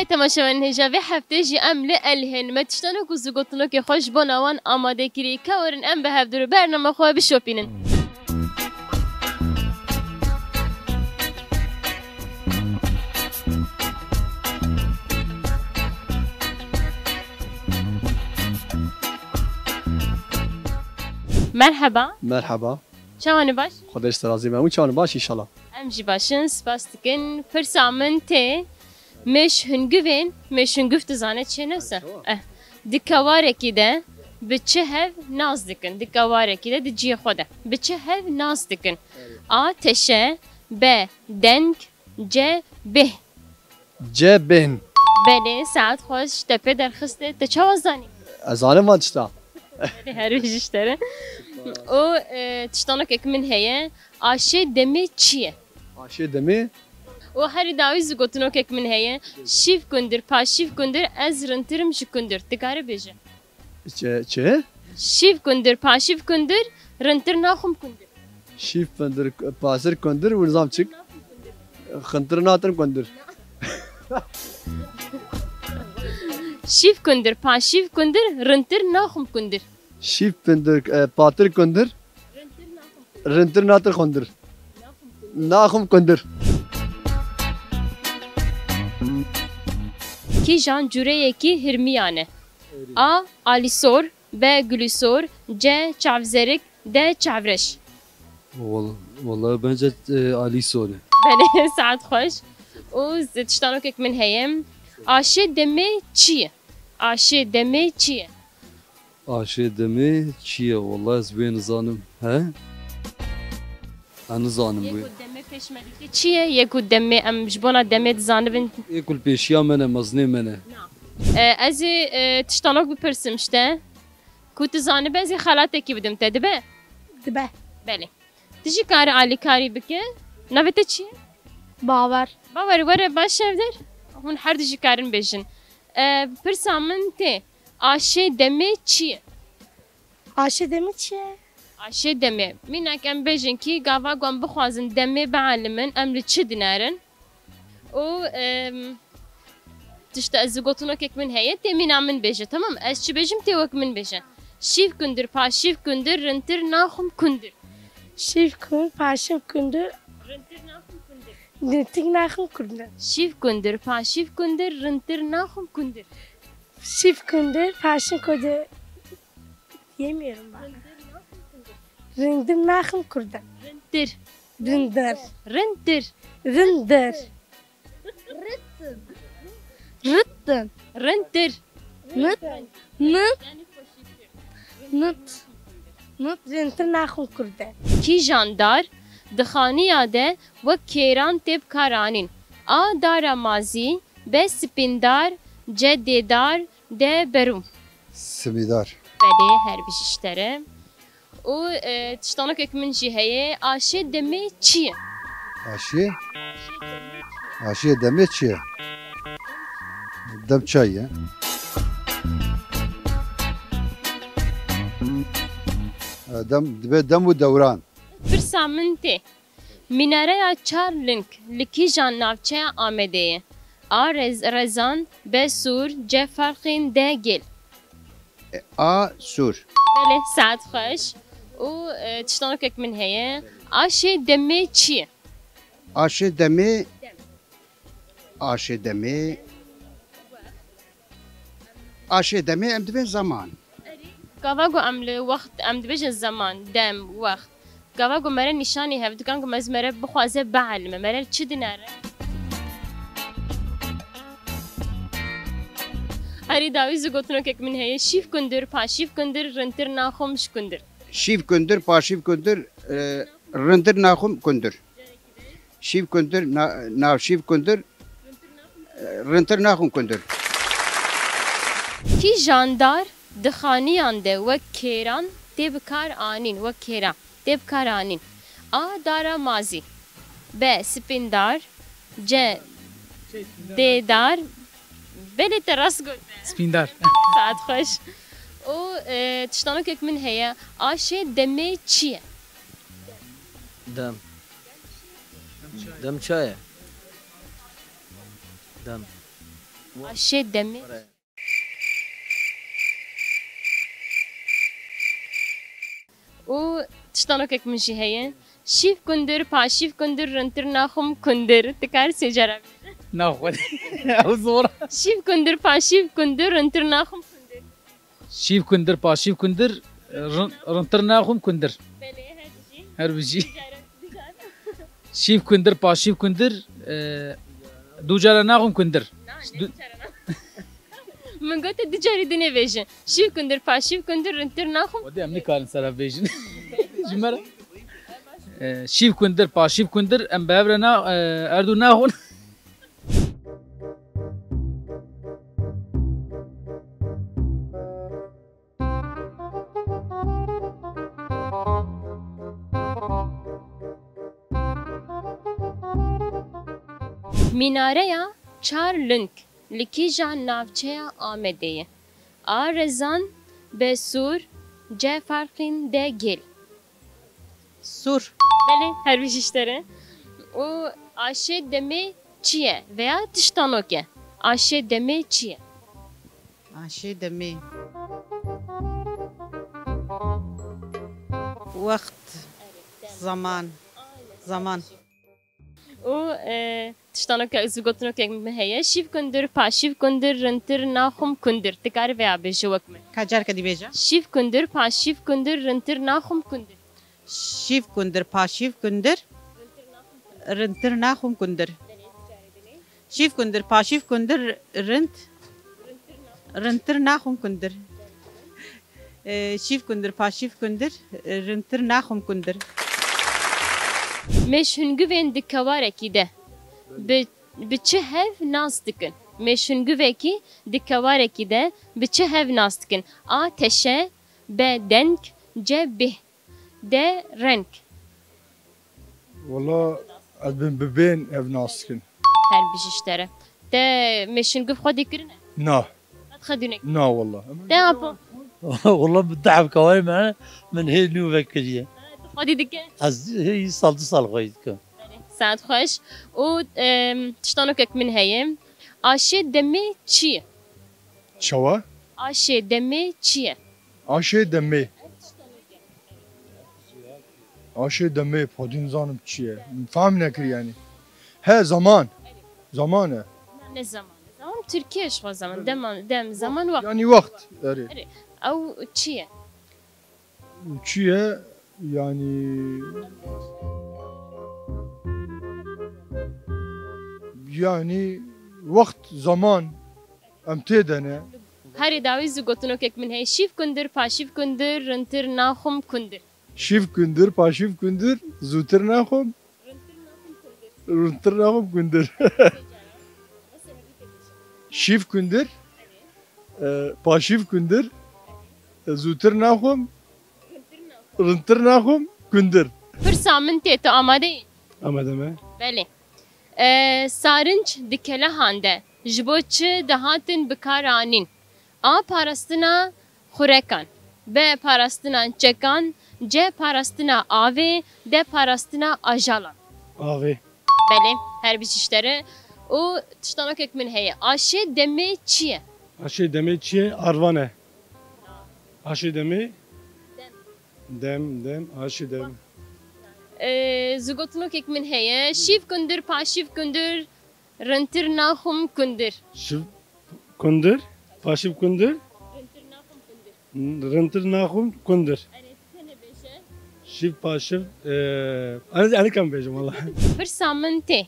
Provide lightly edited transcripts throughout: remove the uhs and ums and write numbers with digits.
بله تماشاوان هجاوی هفته جی ام لالهن متشتنو کو زگوتنو که خوش بناوان آماده کری کورن ام به هفدرو برنامه خواه بشوپینن مرحبا مرحبا چوانی باش؟ خدا استرازی من چوان باش انشالله ام جی باشن سپاس دکن فرسامن ته مش هنگفت زانه چه نفسه دکواره کی ده بچه هف ناز دکن دکواره کی ده دجی خوده بچه هف ناز دکن آ تشه ب دنگ ج به بهن بله ساعت خوش تپه درخسته تچواز دانی ازانه ما تشتا هر بیشتره او تشتانك من هي آشه دمي چیه آشه دمی و هر داوی زگوتنو که من هي شیف کندر پاشیف کندر از رنترم شکندر تکاره بیجه چه؟ شیف کندر پاشیف کندر رنتر ناخم کندر شیف کندر پاسر کندر و نظام چک خنتر ناترم کندر شیف کندر پاشیف کندر رنتر ناخم کندر شیف کندر پاتر کندر رنتر ناتر کندر ناخم کندر کی جان جوره یکی هرمیانه A. Alisor B. Gülüsor C. Çavzerik D. Çavreş Vallahi bence Ali Sori. بله ساعت خوش و تشتانو که من هیم آشه دمه چیه آشه دمه چیه Aşe deme çiye vallahi ezbeğini zanım. He? Anı zanım bu. یکو دمه پشمدی چیه یکو دمه ام جبونا دمه زانبن Ekul peşiya mene mazne mene. از تشتانوک بپرسم شته کوت زانه بعضی خالات کی بدم ته دبه دبه بله تجی کار عالی کاری بکه نوته چیه باور باور وره باش evder هون هر دجی کارن بجن پرسامن ته آشه دمه چیه آشه دمی چیه؟ آشه دمه منک ام بجن کی گاوا گم بخوازن دمه بعلمن امر چه دینارن و تشت از گوتونو که من هیه تمین من بجه تمام از چی بجم توک من بجه شیف کندر پاشیف کندر رنتر ناخم کندر شیف کن پاشم کندر رنتر ناخم کندر نتیک نخم کندر شیف کندر پاشیف کندر رنتر ناخم کندر شیف کندر پاشم کندر yemiyorum ben. Rındır nakım kurda. رنتر Rındır. رنتر Rındır. Rıttın. رنتر Nıt. Nıt. Nıt. Nıt. Rındır nakım kurda. کی جاندار دخانیاده و کیران تب کارانین آ دارا مازی ب سپیندار ج دیدار د بروم Simidar. بله هر بیشتره و تشتانو که من جی هیه آشه دمه چیه Aşiye deme çiye. Dem çay ya. Dem bu devran. فرسامنته میناره یا چار لینک لکی جان نافچه آمده آ رزان ب سور ج فرقین د گل A sur. بله ساعت خوش و تشتانو که من هیه آشه دمه چیه Aşe deme. Aşe deme. Aşe deme em dibe zaman. گاواگو عمل وقت ام دبج الزمان دم وقت گاواگو مره نشانی هفت کانگو مز مره بخوازه بعلمه مره چی دیناره هری داویزو گوتنو که من هیه شیف کندر پاشیف کندر رنتر ناخمش کندر Şif kundur, paşif kundur, rındır nakum kundur. Şif kundur, nav şif kundur, rındır nakum kundur. کی جاندار دخانیان ده و کیران تب کار آنین و کیرا تب کار آنین آ دارا مازی ب سپیندار ج دیدار بله تراس گوته سپیندار ساعت خوش و تشتانو که من هیه آشه دمه چیه دم دم چایه دم Aşe demi. O tiştanok min jî heye. Şîv kundir, paşîv kundir, rintir naxum kundir. Dikar secera. ناخذ او زور Şîv kundir, paşîv kundir, rintir naxum kundir. شيف كندر باشيف كندر رنترناهم كندر هر بيجي شيف كندر باشيف كندر دوجارناهم كندر Min gote di carî dinê vêjin. Şîv kundir, paşîv kundir, rintir naxum. ودي امني كان سرا بيجن جمر شيف كندر باشيف كندر ام بابرنا اردوناهم Minareya çar link li kîja navçeya Amedeyê. A rezan be sur ce farqên de gel. Sur. Belê her bir işleri. O aşê demê çi ye veya tiştanok e. Aşê demê çi ye? عشي دمي وقت زمان زمان O tiştanok zgotunok me heye. Şîv kundir, paşîv kundir, rintir naxum kundir. Tikar veya bêje wek me. كجار كدي بيجا Şîv kundir, paşîv kundir, rintir naxum kundir. شيف كندر باشيف كندر رنتر ناخم كندر شيف كندر باشيف كندر رنتر ناخم كندر شيف كندر باشيف كندر رنتر ناخم كندر Meşhungüven dikawarekî de bi çi hev nas dikin. Meşhungüvekî dikawarekî de bi çi hev nas dikin. A teşe, B denk, C bih, D renk. والله أدبن ببين ابن ناسكن Her bir işlere. De meşhungüv xwe dikirin. نا Xedûnek. نا والله De apo. والله بالتعب كواي معنا من هي نوفا كذي Xwe dikin. هي صال تصال خويتك Saat xweş. û tiştanokek min heye. Aşê demê çi ye? شوا Aşê demê çi ye? عاشي دمي عاشي دمي بودين زانم چیه فهم نکری yani he zamanı Ne zaman? Zaman Türkiye şu zaman. Dem zaman vakit. yani vakt yani Ew çi ye? çiye yani vakt zaman em têdene Herî dawî zû gotinokek min heye. Şîv kundir, paşîv kundir, rintir naxum kundir. şif gündür paşif gündür zütür naxum rıntır naxum gündür şif gündür paşif gündür zütür naxum rıntır naxum gündür Pirsa min tê tu amadeyî? ama deme Belê. Sarinç dikelehan de ji bo çi dihatin bikaranîn? A parastina xurekan, B parastina çekan, C parastina avê, D parastina ajalan. abi Belê her bir işleri. O tiştanokek min heye. Aşê demê çi ye? aşı deme çiye arvane aşı deme dem aşı dem Zû gotinokek min heye. Şîv kundir, paşîv kundir, rintir naxum kundir. şif kundur paşif kundur rıntır naxum kundur şif paşif ani kam bejim valla Pirsa min tê.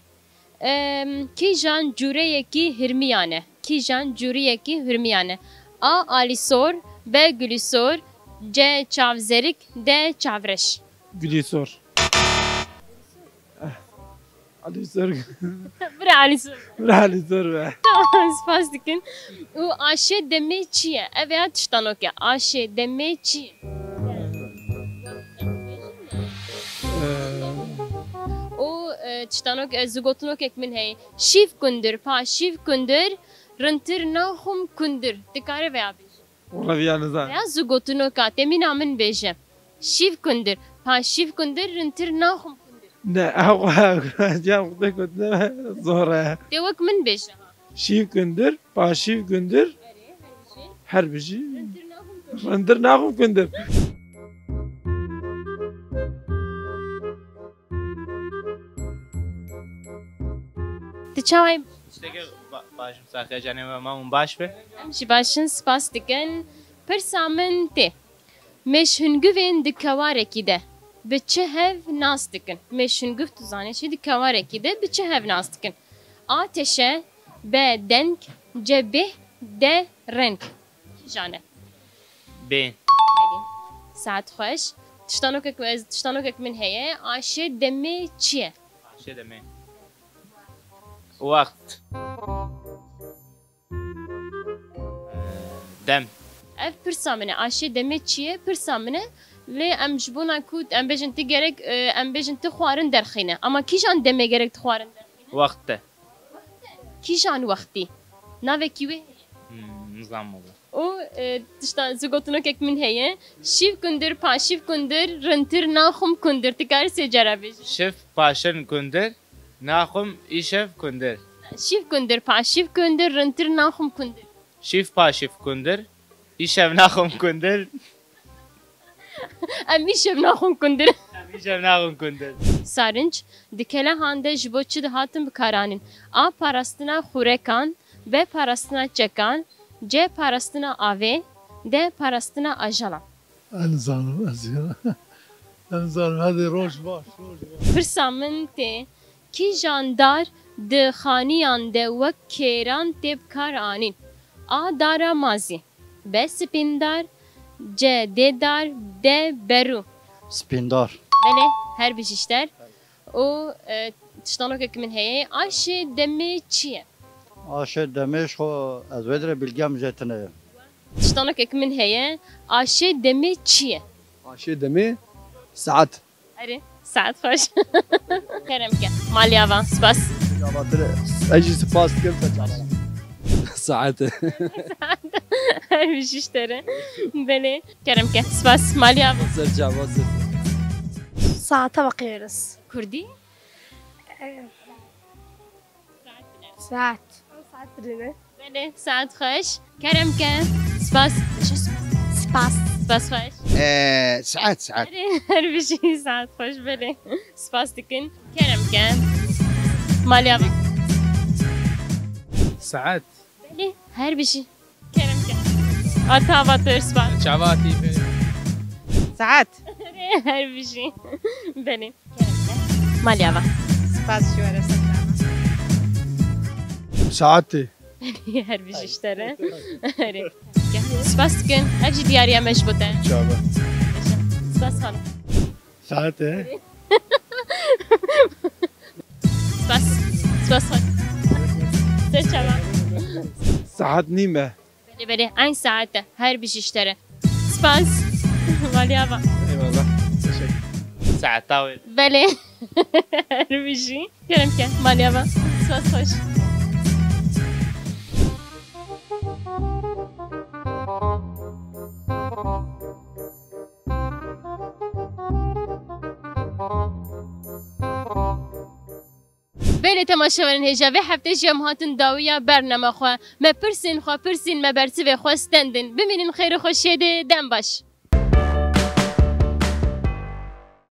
Kîjan cûreyekî hirmiyane. Kîjan cûreyekî hirmiyane. A alîsor, B gülîsor, C çavzerik, D çavreş. gülüsor Ali sor Bir alîsor. Ali sor be Tamam spas dikin. û aşê demê çi ye? Ev ya tiştanok e. Aşê demê çi ye? O tiştanok zû gotinokek min heye. Şîv kundir, paşîv kundir, rintir naxum kundir. Dikare veya bêje. Valla viyanıza Veya zû gotinok te mîna min bêje. Şîv kundir, paşîv kundir, rintir naxum kundir. ne ya kutek ne zor Te wek min bêje. شیف کندر پاشیف کندر هر بجی رندر ناخم کندر تچاوی باش مساخه جانه ما اون باش به امشی باشن سپاس دکن پرسا من تی مش هنگوین دکوارکی ده بچه هف ناس دکن مش هنگوف تو زانه چی دکوارکی ده بچه هف ناس دکن آتشه به دنگ جبه ده رنگ جانه بین ساعت خوش تشتانوکک من هیه آشه دمه چیه؟ آشه دمه وقت دم اف پرسا منه آشه دمه چیه پرسا منه لی ام جبونا کود ام بجن تی گرک ام بجن تی خوارن درخینه اما کیجان دمه گرک تی خوارن درخینه وقت کیجان وقتی ناوه کیوه نظام مو او تشتان زگوتونو کک من هیه شیف کندر پاشیف کندر رنتر ناخم کندر تکار سی جرابیج شف پاشن کندر ناخم ایشف کندر شیف کندر پاشیف کندر رنتر ناخم کندر شیف پاشیف کندر ایشف ناخم کندر امی شف ناخم کندر ایشف ناخم کندر سارنج دکله هانده جبو چی ده هاتن بکارانین آ پاراستنا خورکان به پاراستنا چکان C parastina avê, D parastina ajala. Enzalim ezira. Enzalim hadi roş baş. Pirsa min tê kî jandar di xaniyan de wek kêran tê bikar anîn. A dara mazî. B spîndar, C dêdar, D beru. Spîndar. Belê her bijîşter. û tiştanokek min heye. Aşê demê çi ye? Aşe demiş xo ez vedre bilgem jetine. Tiştanokek min heye. Aşê demê çi ye? Aşê demê saat. Erê saat xweş. Keremke. Malyavan spas. Ejî spas dikim te ساعت her bijîştere. Belê keremke spas. Malyavan. زرجع واسف Saate bakıyoruz. Kurdî? Saat. Saat birine. Belê saat xweş. Keremke spas. Spas. Spas xweş. ساعات ساعات her bir şey saat hoş böyle. Spas dikin. Keremke. Malyavan. ساعات Belê her bir şey. Keremke. Ata batır spas. شعباتي ساعات her bir şey. Belê. Keremke. Malyavan. سپاس شوارە سەکرامە ساعتي her bir şey işlere. Spas dikin. Her şey diyariye meşbute. شابه Spas hanım. ساعتي Spas. Spas hanım. Seçemem. ساعات نيمة Belê aynı saatte her bir şey işlere. Spas. Malyavan. eyvallah ساعة طاول Belê. her bir şey. Keremke. Malyavan. Spas hoş. Belê temaşevanên hêja vê heftê jî em hatin dawiya bername xwe me pirsên xwe pirsên me bersivê xwe stendin bimînin xêr û xweşiyê dê dem baş.